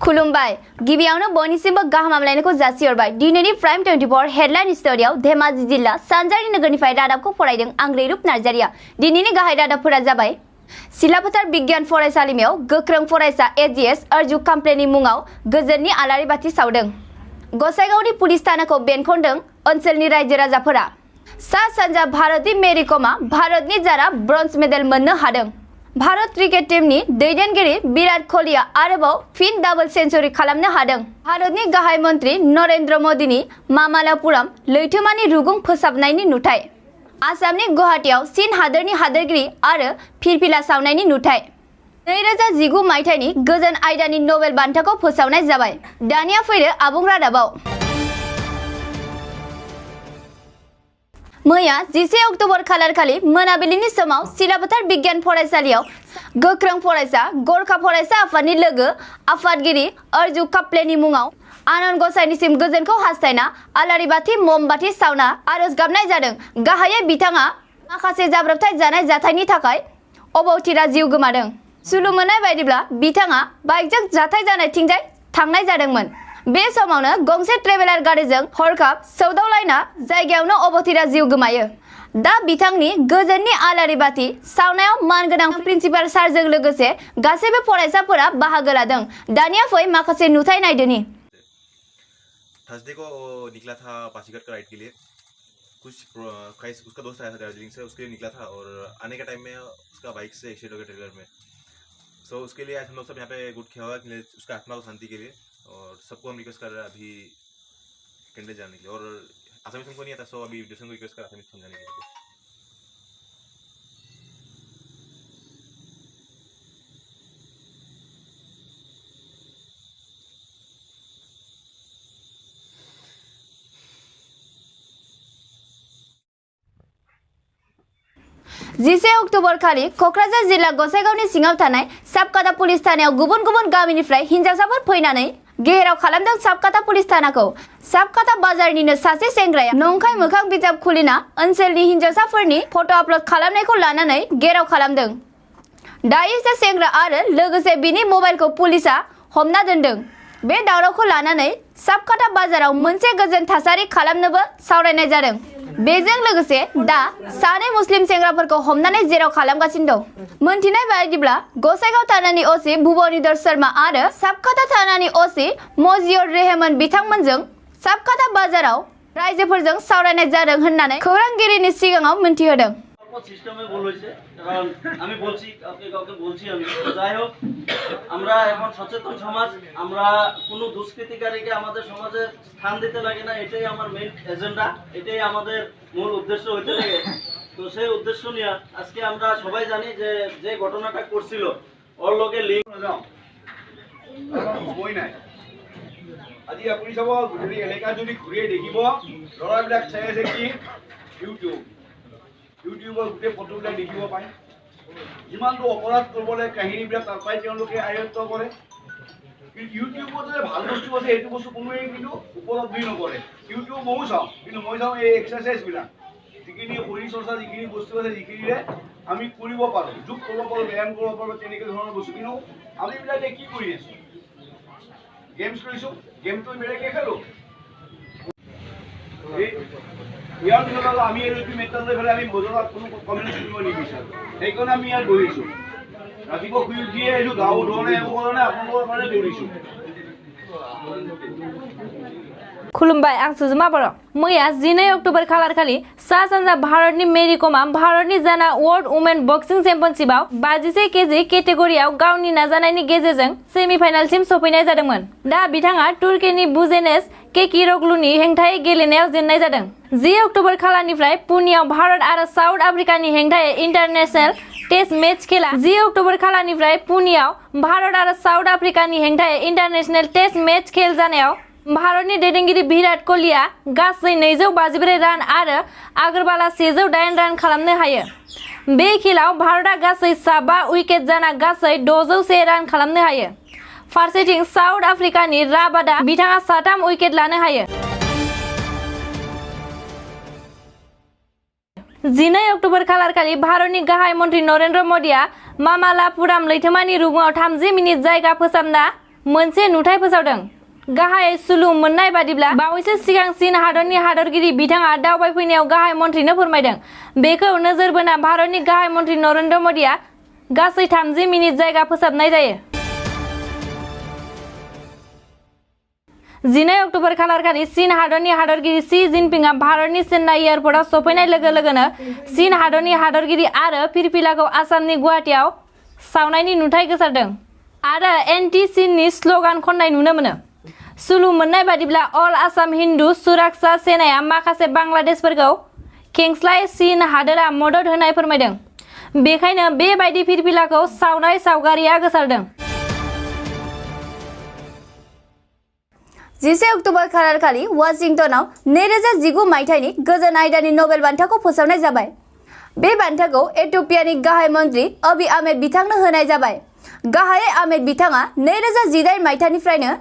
खुलुमबाय गिबियावनो बयनिसिमबो गाहाम हामलायनायखौ जासिहरबाय दिनैनि प्राइम 24 हेडलाइन स्टोरियाव धेमाजि जिल्ला सानजारि नोगोरनिफ्राय रादाबखौ फरायदों आं रैरुप नार्जारिया। दिनैनि गाहाय रादाबफोरा जाबाय सिलाफोथार बिगियान फरायसालिमायाव गोख्रों फरायसा एजीएस अर्जु कामप्लेनि मुङाव गोजोननि आलारि बाथि सावदों। गसाइगावनि पुलिस थानाखौ बेंखनदों ओनसोलनि रायजो राजाफोरा। सा सानजा भारतनि मेरि कमआ भारतनि जारा ब्रन्ज मेडेल मोननो हादों। भारत क्रिकेट टीमनि दैदेनगिरि विराट कोहलीआ आरोबाव फिन डाबल सेन्चुरि खालामनो हादों। भारतनि गाहाय मन्त्रि नरेन्द्र मोदीनि मामालापुराम लैथोमानि रुगुं फोसाबनायनि नुथाय। आसामनि गुवाहाटीआव चीन हादोरनि हादोरगिरि आरो फिरफिला सावनायनि नुथाय। 2019 मायथाइनि गोजोन आयदानि नबेल बान्थाखौ फोसावनाय जाबाय। दानिया फैदो आबुं रादाबाव। मैया 10 अक्ट'बर खालारखालि मोनाबिलिनि समाव सिलाफोथार बिगियान फरायसालियाव गोख्रों फरायसा गरखा फरायसा आफादनि लोगो आफादगिरि अर्जु कामप्लेनि मुङाव आनान गसाइनिसिम गोजोनखौ हास्थायना आलारि बाथि ममबाथि सावना आरज गाबनाय जादों। गाहायै बिथाङा माखासे जाब्रबथाय जानाय जाथायनि थाखाय अबथिरा जिउ गोमादों। सुलु मोननाय बायदिब्ला बिथाङा बाइकजों जाथाय जानायथिंजाय थांनाय जादोंमोन। बे समावनो गंसे ट्रेभेलार गारिजों हरखाब सौदावलायना जायगायावनो अबथिरा जिउ गोमायो। दा बिथांनि गोजोननि आलारि बाथि सावनायाव मानगोनां प्रिन्सिपाल सारजों लोगोसे गासैबो फरायसाफोरा बाहागो लादों। दानिया फै माखासे नुथाय नायदोनि। थर्सडे को निकला था पासीघाट का राइड के लिए। उसका दोस्त आया था दार्जिलिंग से, उसके लिए निकला था और आने के टाइम में उसका बाइक से एक्सीडेंट हो गया ट्रेलर में। सो उसके लिए आज हम लोग सब यहाँ पे गुड किया हुआ है उसका आत्मा को शांति के लिए, और सबको हम रिक्वेस्ट कर रहे हैं अभी कैंडल जाने के लिए। और आसामी को नहीं आता, सो अभी दूसरों को रिक्वेस्ट कर आसामी समझाने के लिए। जिसे अक्ट'बर खालि क'क्राझार जिल्ला गसाइगावनि सिङाव थानाय साबकाता पुलिस थानायाव गुबुन गुबुन गामिनिफ्राय हिनजावसाफोर फैनानै गेहेराव खालामदों साबकाता पुलिस थानाखौ। साबकाता बाजारनिनो सासे सेंग्राया नंखाय मोखां बिजाब खुलिना ओनसोलनि हिनजावसाफोरनि फट' आपल'ड खालामनायखौ लानानै गेराव खालामदों। दायो सेंग्रा आरो लोगोसे बिनि मबाइलखौ पुलिसआ हमना दोनदों। बे दावरावखौ लानानै साबकाता बाजाराव मोनसे गोजोन थासारि खालामनोबो सावरायनाय जादों। बेजों लोगोसे दा सानै मुस्लिम सेंग्राफोरखौ हमनानै जेराव खालामगासिनो दं। मोनथिनाय बायदिब्ला गसाइगाव थानानि असि भुबनिधर शर्मा आरो साबकाता थानानि असि मजिउर रेहमान बिथांमोनजों साबकाता बाजाराव रायजोफोरजों सावरायनाय जादों होननानै खौरांगिरिनि सिगाङाव मिन्थिहोदों। সিস্টেমে ভুল হয়েছে, কারণ আমি বলছি কাউকে কাউকে বলছি আমি। যাই হোক, আমরা এখন সচেতন সমাজ, আমরা কোনো দুষ্কৃতিকারীকে আমাদের সমাজে স্থান দিতে লাগে না, এটাই আমার মেইন এজেন্ডা, এটাই আমাদের মূল উদ্দেশ্য হইতে লাগে। তো সেই উদ্দেশ্য নিয়ে আজকে আমরা সবাই জানি যে যে ঘটনাটা করছিল ওর লগে লিঙ্ক যাও সময় নাই। আজি আপুনি চাব গোটেই এলেকা যদি ঘূৰিয়ে দেখিব ল'ৰাবিলাক চাই আছে কি ইউটিউবৰ গোটেই ফটোবিলাক দেখিব পায়। যিমানটো অপৰাধ কৰিবলৈ কাহিনীবিলাক তাৰ পৰাই তেওঁলোকে আয়ত্ব কৰে। কিন্তু ইউটিউবত যে ভাল বস্তু আছে সেইটো বস্তু কোনোৱে কিন্তু উপলব্ধি নকৰে। ইউটিউব ময়ো চাওঁ, কিন্তু মই চাওঁ এই এক্সাৰচাইজবিলাক, যিখিনি শৰীৰ চৰ্চা যিখিনি বস্তু আছে যিখিনিৰে আমি কৰিব পাৰোঁ, যোগ কৰিব পাৰোঁ, ব্যায়াম কৰিব পাৰোঁ, তেনেকৈ ধৰণৰ বস্তু। কিন্তু আমিবিলাকে কি কৰি আছোঁ? গেমছ লৈছোঁ, গেমটো বেলেগে খেলোঁ। ইয়াৰ পিছত আমি এই মেটাৰ লৈ পেলাই আমি বজাৰত কোনো কমেণ্ট কৰিব নিবিচাৰোঁ। সেইকাৰণে আমি ইয়াত বহিছোঁ। ৰাতিপুৱা শুই উঠিয়ে আহিছোঁ, গাঁও ধৰণে একো কৰা নাই, আপোনালোকৰ কাৰণে দৌৰিছোঁ। खुलुमबाय आं सुजुमा बर'। मैया 12 अक्ट'बर खालारखालि सा सानजा भारतनि मेरि कमआ भारतनि जाना वर्ल्ड वुमेन बक्सिं चेम्पियनशिपआव 51 केजि केटेगरियाव गावनि नाजानायनि गेजेरजों सेमिफाइनालसिम सफैनाय जादोंमोन। दा बिथाङा तुर्कीनि बुजेनेस केकिरग्लुनि हेंथायै गेलेनायाव जेननाय जादों। 10 अक्ट'बर खालारनिफ्राय पुनेआव भारत आरो साउथ आफ्रिकानि हेंथायै इन्टारनेशनेल टेस्ट मेच खेला। 10 अक्ट'बर खालारनिफ्राय पुनेआव भारत आरो साउथ आफ्रिकानि हेंथायै इन्टारनेशनेल टेस्ट मेच खेल जानायाव भारतनि दैदेनगिरि विराट कोहलीआ गासै 253 रान आरो आगरवाला 108 रान खालामनो हायो। बे खेलाव भारतआ गासै 5 उइकेट जाना गासै 601 रान खालामनो हायो। फारसेथिं साउथ आफ्रिकानि राबादा बिथाङा 3 उइकेट लानो हायो। 19 अक्ट'बर खालारखालि भारतनि गाहाय मन्त्रि नरेन्द्र मोदीआ मामालापुराम लैथोमानि रुगुङाव 30 मिनिट जायगा फोसाबना मोनसे नुथाय फोसावदों। गाहाय सुलु मोननाय बादिब्ला बावैसो सिगां चीन हादरनि हादरगिरि बिथाङा दावबायफैनायाव गाहाय मन्थ्रिनो फोरमायदों। बेखौ नोजोर बोना भारतनि गाहाय मन्थ्रि नरेन्द्र मोदीआ गासै 30 मिनिट जायगा फोसाबनाय जायो। 19 अक्ट'बर खालारखालि चीन हादरनि हादरगिरि शी जिनपिंआ भारतनि चेन्नाइ एयारपर्टआव सफैनाय लोगो लोगोनो चीन हादरनि हादरगिरि आरो फिरफिलाखौ आसामनि गुवाहाटीआव सावनायनि नुथाय गोसारदों आरो एन्टि चीननि स्ल'गान खननाय नुनो मोनो। सुलु मोननाय बादिब्ला अल आसाम हिन्दु सुरक्षा सेनाया माखासे बांलादेशफोरखौ खेंस्लाय चीन हादोरा मदद होनाय फोरमायदों। बेखायनो बेबायदि फिरफिलाखौ सावनाय सावगारिया गोसारदों। 11 अक्ट'बर खालारखालि वाशिंटनाव 2019 मायथाइनि गोजोन आयदानि नबेल बान्थाखौ फोसावनाय जाबाय। बे बान्थाखौ इथिय'पियानि गाहाय मन्थ्रि अबि आहमेद बिथांनो होनाय जाबाय। गाहायै आहमेद बिथाङा 2018 मायथाइनिफ्रायनो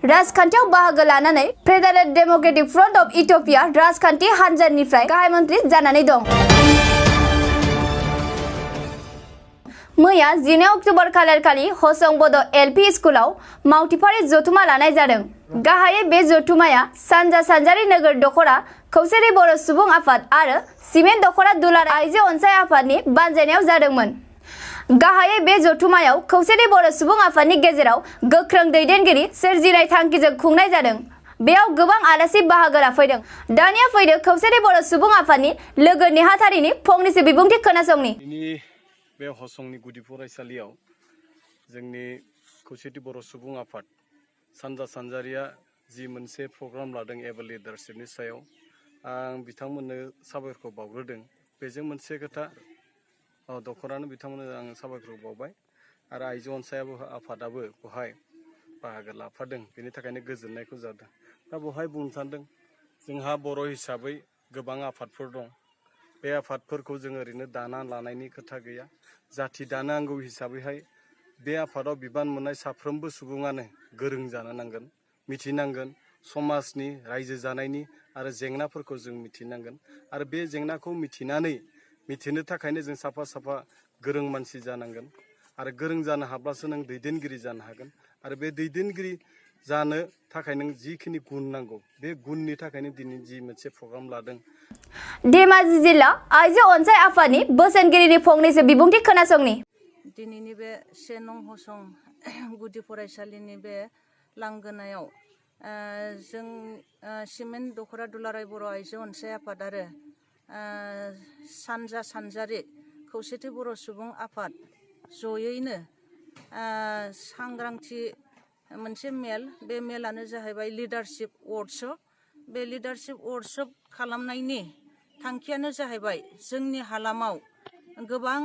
राजखान्थियाव बाहागो लानानै फेडारेल डेम'क्रेटिक फ्रन्ट अफ इथिय'पिया राजखान्थि हानजानिफ्राय गाहाय मन्थ्रि जानानै दं। मैया 19 अक्ट'बर खालारखालि हसं बड' एलपि स्कुलाव मावथिफारि जथुमा लानाय जादों। गाहायै बे जथुमाया सानजा सानजारि नोगोर दख'रा खौसेथि बर' सुबुं आफाद आरो सिमेन्ट दख'रा दुलाराय आइजो अनसाय आफादनि बानजायनायाव जादोंमोन। गाहायै बे जथुमायाव खौसेथि बर' सुबुं आफादनि गेजेराव गोख्रों दैदेनगिरि सोरजिनाय थांखिजों खुंनाय जादों। बेयाव गोबां आलासि बाहागो लाफैदों। दानिया फैदो खौसेथि बर' सुबुं आफादनि लोगो नेहाथारिनि फंनैसो बिबुंथि खोनासंनि। बे हसंनि गुदि फरायसालियाव जोंनि खौसेथि बर' सुबुं आफाद सानजा सानजारिया जि मोनसे प्रग्राम लादों एबा लिडारशिपनि सायाव आं बिथांमोननो साबायखर बावग्रोदों। बेजों मोनसे खोथा दख'रानो बिथांमोननो आं साबायखर बावबाय आरो आइजो अनसायाबो आफादाबो बेवहाय बाहागो लाफादों। बेनि थाखायनो गोजोननायखौ जादों। दा बेवहाय बुंनो सानदों जोंहा बर' हिसाबै गोबां आफादफोर दं। बे आफादफोरखौ जों ओरैनो दाना लानायनि खोथा गैया। जाथि दानांगौ हिसाबैहाय बे आफादाव बिबान मोननाय साफ्रोमबो सुबुङानो गोरों जानो नांगोन, मिथिनांगोन समाजनि रायजो जानायनि आरो जेंनाफोरखौ जों मिथिनांगोन आरो बे जेंनाखौ मिथिनो थाखायनो जों साफा साफा गोरों मानसि जानांगोन आरो गोरों जानो हाब्लासो नों दैदेनगिरि जानो हागोन आरो बे दैदेनगिरि जानो थाखाय नों जिखिनि गुन नांगौ बे गुननि थाखायनो दिनै जि मोनसे प्रग्राम लादों। धेमाजि जिल्ला आइजो अनसाय आफादनि बोसोनगिरिनि फंनैसो बिबुंथि खोनासंनि। दिनैनि बे 1 नं हसं गुदि फरायसालिनि बे लांगोनायाव जों सिमेन्ट दख'रा दुलाराय बर' आइजो अनसाय आफाद आरो सानजा सानजारि खौसेथि बर' सुबुं आफाद जयैनो सांग्रांथि मोनसे मेल, बे मेलानो जाहैबाय लिडारशिप वर्कशप। बे लिडारशिप वर्कशप खालामनायनि थांखियानो जाहैबाय जोंनि हालामाव गोबां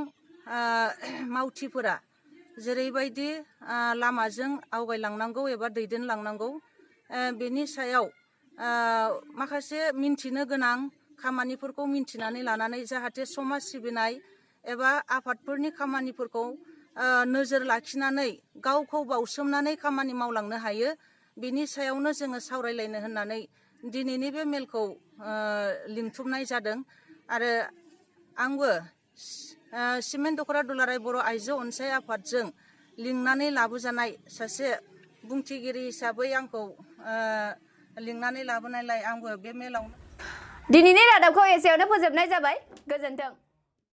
मावथिफोरा जेरैबायदि लामाजों आवगायलांनांगौ एबा दैदेनलांनांगौ बेनि सायाव माखासे मिन्थिनो गोनां खामानिफोरखौ मिन्थिनानै लानानै जाहाथे समाज सिबिनाय एबा आफादफोरनि खामानिफोरखौ नोजोर लाखिनानै गावखौ बावसोमनानै खामानि मावलांनो हायो। बेनि सायावनो जोङो सावरायलायनो होननानै दिनैनि बे मेलखौ लिंथुमनाय जादों आरो आंबो सिमेन्ट दख'रा दुलाराय बर' आइजो अनसाय आफादजों लिंनानै लाबोजानाय सासे बुंथिगिरि हिसाबै आंखौ लिंनानै लाबोनायलाय आंबो बे मेलाव दिनैनि रादाबखौ एसेयावनो फोजोबनाय जाबाय। गोजोन्थों।